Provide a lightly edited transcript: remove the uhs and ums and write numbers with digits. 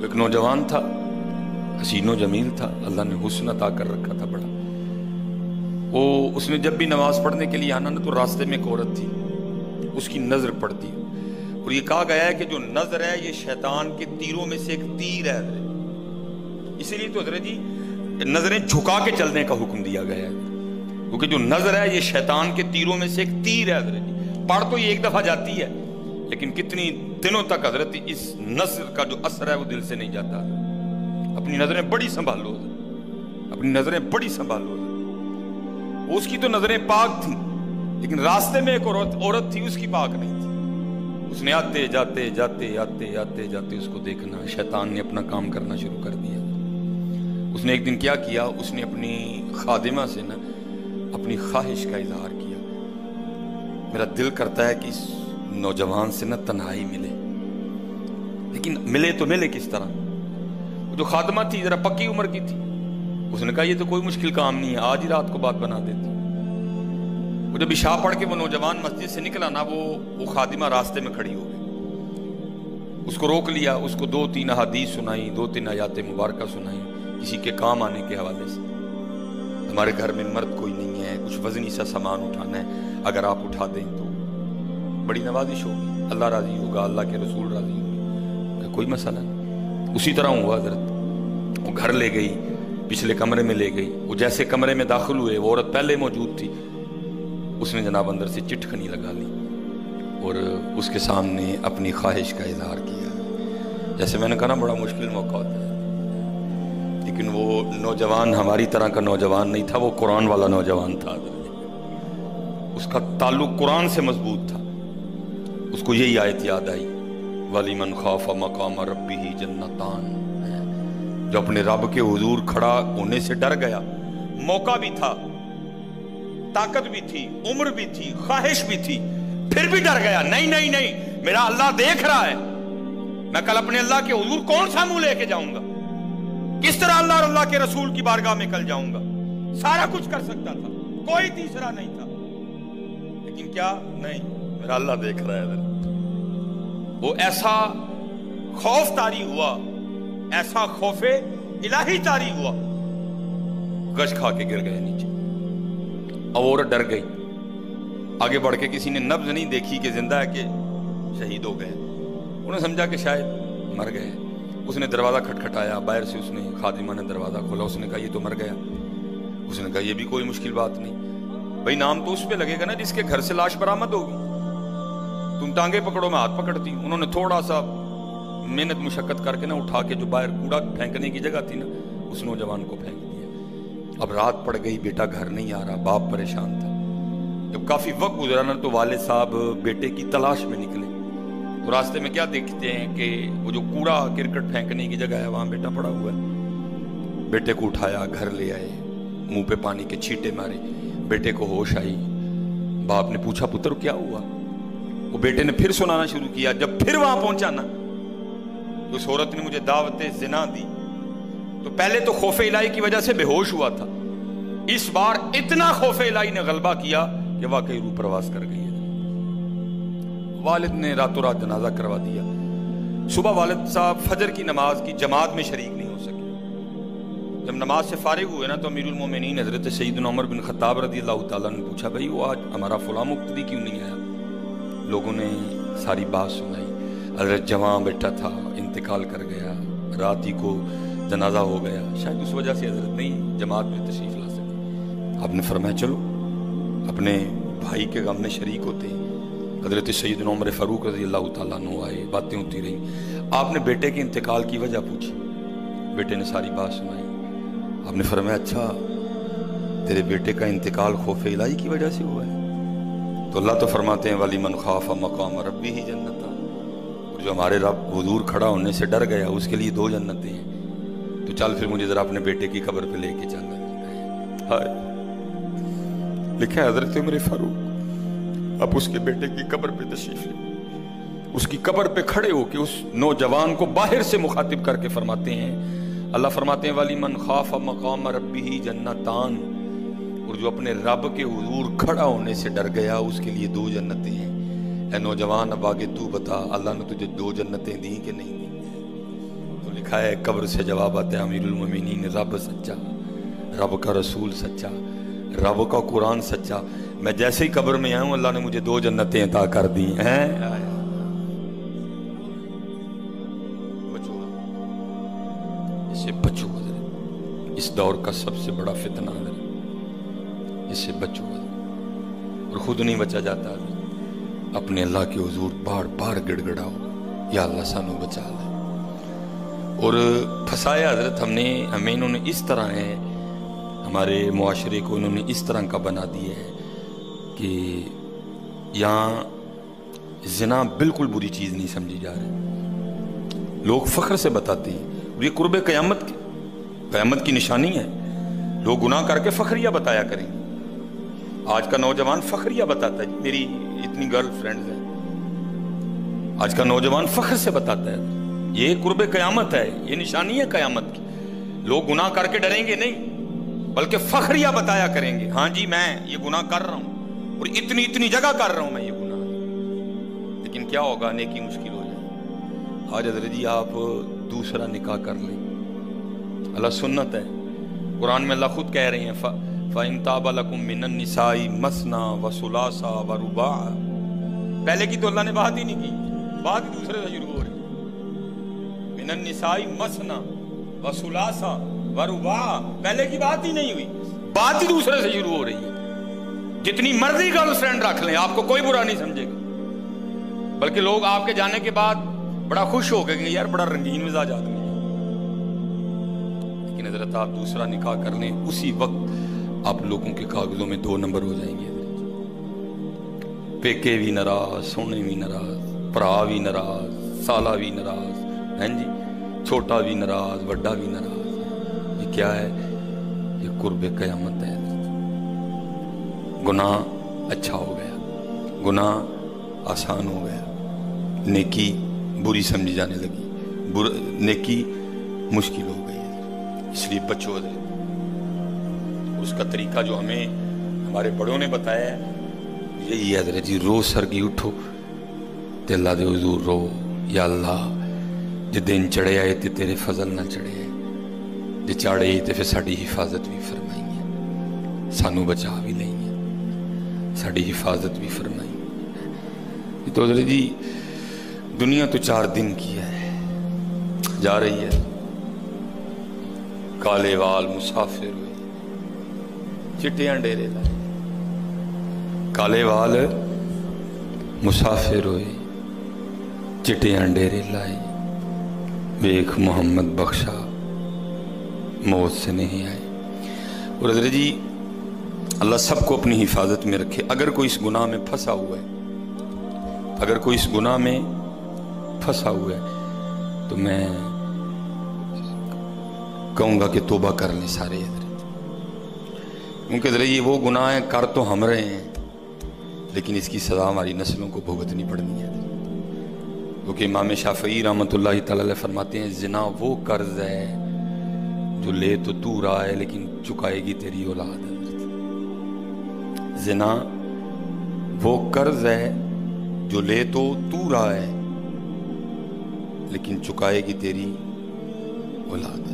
ایک نوجوان تھا، حسین و جمیل تھا، اللہ نے حسن عطا کر رکھا تھا بڑا. اس نے جب بھی نماز پڑھنے کے لیے آنا نا تو راستے میں ایک عورت تھی، اس کی نظر پڑتی. اور یہ کہا گیا ہے کہ جو نظر ہے یہ شیطان کے تیروں میں سے ایک تیر ہے. اسی لیے تو حضرت جی نظریں جھکا کے چلنے کا حکم دیا گیا ہے، کیونکہ جو نظر ہے یہ شیطان کے تیروں میں سے ایک تیر ہے. حضرت جی پڑھ تو یہ ایک دفعہ جاتی ہے، لیکن کتنی دنوں تک حضرت اس نظر کا جو اثر ہے وہ دل سے نہیں جاتا. اپنی نظریں بڑی سنبھالو، اپنی نظریں بڑی سنبھالو. اس کی تو نظریں پاک تھیں، لیکن راستے میں ایک عورت تھی، اس کی پاک نہیں تھی. اس نے آتے جاتے جاتے آتے آتے جاتے اس کو دیکھنا، شیطان نے اپنا کام کرنا شروع کر دیا. اس نے ایک دن کیا کیا، اس نے اپنی خادمہ سے نا اپنی خواہش کا اظہار کیا، میرا دل کرتا ہے کہ اس نوجوان سے نا تنہائی ملے. لیکن ملے تو ملے کس طرح؟ وہ جو خادمہ تھی ذرا پکی عمر کی تھی، اس نے کہا یہ تو کوئی مشکل کام نہیں ہے، آج ہی رات کو بات بنا دیتی. وہ جب عشاء پڑھ کے وہ نوجوان مسجد سے نکلا نا، وہ خادمہ راستے میں کھڑی ہو گئی. اس کو روک لیا، اس کو 2-3 احادیث سنائی، 2-3 آیات مبارکہ سنائی کسی کے کام آنے کے حوالے سے. ہمارے گھر میں مرد کوئی نہیں ہے، کچھ وزنی سا سامان اٹھانا ہے، اگر آپ اٹھا دیں تو بڑی نوازش ہوگی، اللہ راضی ہوگا، اللہ کے رسول راضی ہوگا، کوئی مسئلہ نہیں. اسی طرح ہوا حضرت. وہ گھر لے گئی، پچھلے کمرے میں لے گئی. وہ جیسے کمرے میں داخل ہوئے، وہ عورت پہلے موجود تھی. اس نے جناب اندر سے چٹکنی لگا لی اور اس کے سامنے اپنی خواہش کا اظہار کیا. جیسے میں نے کہا نا بڑا مشکل موقع ہوتا ہے، لیکن وہ نوجوان ہماری طرح کا نوجوان نہیں تھا، وہ قرآن والا نوجوان تھا. اس کا تعلق قرآن سے مضبوط تھا. اس کو یہی آیت یاد آئی، وَلِمَنْ خَافَ مَقَامَ رَبِّهِ جَنَّتَانِ. جو اپنے رب کے حضور کھڑا ہونے سے ڈر گیا، موقع بھی تھا، طاقت بھی تھی، عمر بھی تھی، خواہش بھی تھی، پھر بھی ڈر گیا. نہیں نہیں نہیں، میرا اللہ دیکھ رہا ہے، میں کل اپنے اللہ کے حضور کون سا منہ لے کے جاؤں گا، کس طرح اللہ اور اللہ کے رسول کی بارگاہ میں کل جاؤں گا. سارا کچھ کر سکتا تھا، کوئی تیسرا نہیں تھا، لیکن کیا نہیں، میرا اللہ دیکھ رہا ہے. وہ ایسا خوف طاری ہوا، ایسا خوف الہی طاری ہوا، گش کھا کے گر گئے نیچے. اور ڈر گئی. آگے بڑھ کے کسی نے نبض نہیں دیکھی کہ زندہ ہے کہ شہید ہو گئے. انہوں نے سمجھا کہ شاید مر گئے. اس نے دروازہ کھٹکھٹایا، باہر سے اس نے خادمہ نے دروازہ کھولا. اس نے کہا یہ تو مر گیا. اس نے کہا یہ بھی کوئی مشکل بات نہیں بھائی، نام تو اس پہ لگے گا نا جس کے گھر سے لاش برآمد ہوگی. تم ٹانگیں پکڑو، میں ہاتھ پکڑتی ہوں. انہوں نے تھوڑا سا محنت مشقت کر کے نا اٹھا کے جو باہر کوڑا پھینکنے کی جگہ تھی نا، اس نوجوان کو پھینک دیا. اب رات پڑ گئی، بیٹا گھر نہیں آ رہا، باپ پریشان تھا. جب کافی وقت گزرا نا تو والد صاحب بیٹے کی تلاش میں نکلے. تو راستے میں کیا دیکھتے ہیں کہ وہ جو کوڑا کرکٹ پھینکنے کی جگہ ہے وہاں بیٹا پڑا ہوا ہے. بیٹے کو اٹھایا، گھر لے آئے، منہ پہ پانی کے چھینٹے مارے. بیٹے کو ہوش آئی. باپ نے پوچھا پتر کیا ہوا؟ وہ بیٹے نے پھر سنانا شروع کیا. جب پھر وہاں پہنچا نا، اس عورت نے مجھے دعوت زنا دی. تو پہلے تو خوف الہی کی وجہ سے بے ہوش ہوا تھا، اس بار اتنا خوف الہی نے غلبہ کیا کہ واقعی روح پرواز کر گئی ہے. والد نے راتوں رات جنازہ کروا دیا. صبح والد صاحب فجر کی نماز کی جماعت میں شریک نہیں ہو سکے. جب نماز سے فارغ ہوئے نا تو امیر المومنین حضرت سیدنا عمر بن خطاب رضی اللہ تعالیٰ نے پوچھا بھائی وہ آج ہمارا فلاں مقتدی کیوں نہیں آیا؟ لوگوں نے ساری بات سنائی. حضرت جوان بیٹا تھا، انتقال کر گیا، رات ہی کو جنازہ ہو گیا، شاید اس وجہ سے حضرت نہیں جماعت میں تشریف لا سکے. آپ نے فرمایا چلو اپنے بھائی کے غم میں شریک ہوتے ہیں. حضرت سیدنا عمر فاروق رضی اللہ تعالیٰ عنہ آئے، باتیں ہوتی رہیں. آپ نے بیٹے کے انتقال کی وجہ پوچھی، بیٹے نے ساری بات سنائی. آپ نے فرمایا اچھا تیرے بیٹے کا انتقال خوف الہی کی وجہ سے ہوا ہے؟ تو اللہ تو فرماتے ہیں وَلِمَنْ خَافَ مَقَامَ رَبِّهِ جَنَّتَانِ. اور جو ہمارے رب حضور کھڑا ہونے سے ڈر گیا اس کے لیے 2 جنتیں ہیں. تو چل پھر مجھے ذرا اپنے بیٹے کی قبر پہ لے کے چلنا ہے. لکھا ہے حضرت عمر فاروق اب اس کے بیٹے کی قبر پہ تشریف لے، اس کی قبر پہ کھڑے ہو کے اس نوجوان کو باہر سے مخاطب کر کے فرماتے ہیں، اللہ فرماتے ہیں وَلِمَنْ خَافَ مَقَامَ رَبِّهِ جَنَّتَانِ. اور جو اپنے رب کے حضور کھڑا ہونے سے ڈر گیا اس کے لیے 2 جنتیں ہیں. اے نوجوان اب آگے تو بتا اللہ نے تجھے 2 جنتیں دی کہ نہیں دی؟ تو لکھا ہے قبر سے جواب آتا ہے امیر المومنین رب سچا، رب کا رسول سچا، رب کا قرآن سچا، میں جیسے ہی قبر میں آیا ہوں اللہ نے مجھے 2 جنتیں عطا کر دی ہیں۔ بچو، اس سے بچو، اس دور کا سب سے بڑا فتنہ ہے، اس سے بچو، اور خود نہیں بچا جاتا، اپنے اللہ کے حضور بار بار گڑ گڑاؤ یا اللہ سانو بچا لے۔ اور پھنسایا حضرت ہمیں انہوں نے اس طرح ہے، ہمارے معاشرے کو انہوں نے اس طرح کا بنا دیا ہے کہ یہاں زنا بالکل بری چیز نہیں سمجھی جا رہی، لوگ فخر سے بتاتے ہیں، اور یہ قرب قیامت کی نشانی ہے۔ لوگ گناہ کر کے فخریہ بتایا کریں گے۔ آج کا نوجوان فخریہ بتاتا ہے، میری اتنی گرل فرینڈز ہیں، آج کا نوجوان فخر سے بتاتا ہے، یہ قرب قیامت ہے، یہ نشانی ہے قیامت کی۔ لوگ گناہ کر کے ڈریں گے نہیں، بلکہ فخریہ بتایا کریں گے، ہاں جی میں یہ گناہ کر رہا ہوں، اور اتنی جگہ کر رہا ہوں میں یہ گناہ۔ لیکن کیا ہوگا؟ نیکی مشکل ہو جائے۔ آج حضرت جی آپ دوسرا نکاح کر لیں، اللہ سنت ہے، قرآن میں اللہ خود کہہ رہے ہیں فَإِن تَابَ لَكُم مِّنَ النِّسَاءِ مَثْنَىٰ وَثُلَاثَ وَرُبَاعَ، پہلے کی تو اللہ نے بات ہی نہیں کی، بات ہی دوسرے سے شروع ہو رہی ہے۔ مِّنَ النِّسَاءِ مَثْنَىٰ وَثُلَاثَ وَرُبَاعَ، پہلے کی بات ہی نہیں ہوئی، بات ہی دوسرے سے شروع ہو رہی ہے۔ جتنی مرضی گرل فرینڈ رکھ لیں، آپ کو کوئی برا نہیں سمجھے گا، بلکہ لوگ آپ کے جانے کے بعد بڑا خوش ہو گئے کہ یار بڑا رنگین مزاج آدمی ہے۔ لیکن حضرت آپ دوسرا نکاح کر لیں، اسی وقت آپ لوگوں کے کاغذوں میں 2 نمبر ہو جائیں گے۔ پیکے بھی ناراض، سونے بھی ناراض، پرا بھی ناراض، سالہ بھی ناراض، ہیں جی، چھوٹا بھی ناراض، بڑا بھی ناراض۔ یہ کیا ہے؟ یہ قرب قیامت ہے۔ گناہ اچھا ہو گیا، گناہ آسان ہو گیا، نیکی بری سمجھی جانے لگی، نیکی مشکل ہو گئی۔ اس لیے بچو، اس کا طریقہ جو ہمیں ہمارے بڑوں نے بتایا ہے یہی ہے حضرت جی، روز سرگی اٹھو تے اللہ دے حضور رو، یا اللہ جے دن چڑھے آئے تے تیرے فضل نہ چڑھے آئے، جے چاڑے تے پھر ساڑی حفاظت بھی فرمائیں گے، سانو بچا بھی لیں گے، ساڑی حفاظت بھی فرمائیں گے۔ تو حضرت جی دنیا تو 4 دن کی ہے، جا رہی ہے، کالے وال مسافر ہوئے، چٹیاں ڈیرے لائے، کالے وال مسافر ہوئے، چٹیاں ڈیرے لائے، ویکھ محمد بخشا موت سے نہیں آئے۔ اور حضرت جی اللہ سب کو اپنی حفاظت میں رکھے۔ اگر کوئی اس گناہ میں پھنسا ہوا ہے، اگر کوئی اس گناہ میں پھنسا ہوا ہے، تو میں کہوں گا کہ توبہ کر لیں سارے حضرت، کیونکہ حضرت یہ وہ گناہ ہیں کر تو ہم رہے ہیں، لیکن اس کی سزا ہماری نسلوں کو بھگتنی پڑنی ہے۔ کیونکہ امام شافعی رحمۃ اللہ تعالی علیہ فرماتے ہیں زنا وہ قرض ہے جو لے تو رہا ہے لیکن چکائے گی تیری اولاد۔ زنا وہ قرض ہے جو لے تو رہا ہے لیکن چکائے گی تیری اولاد۔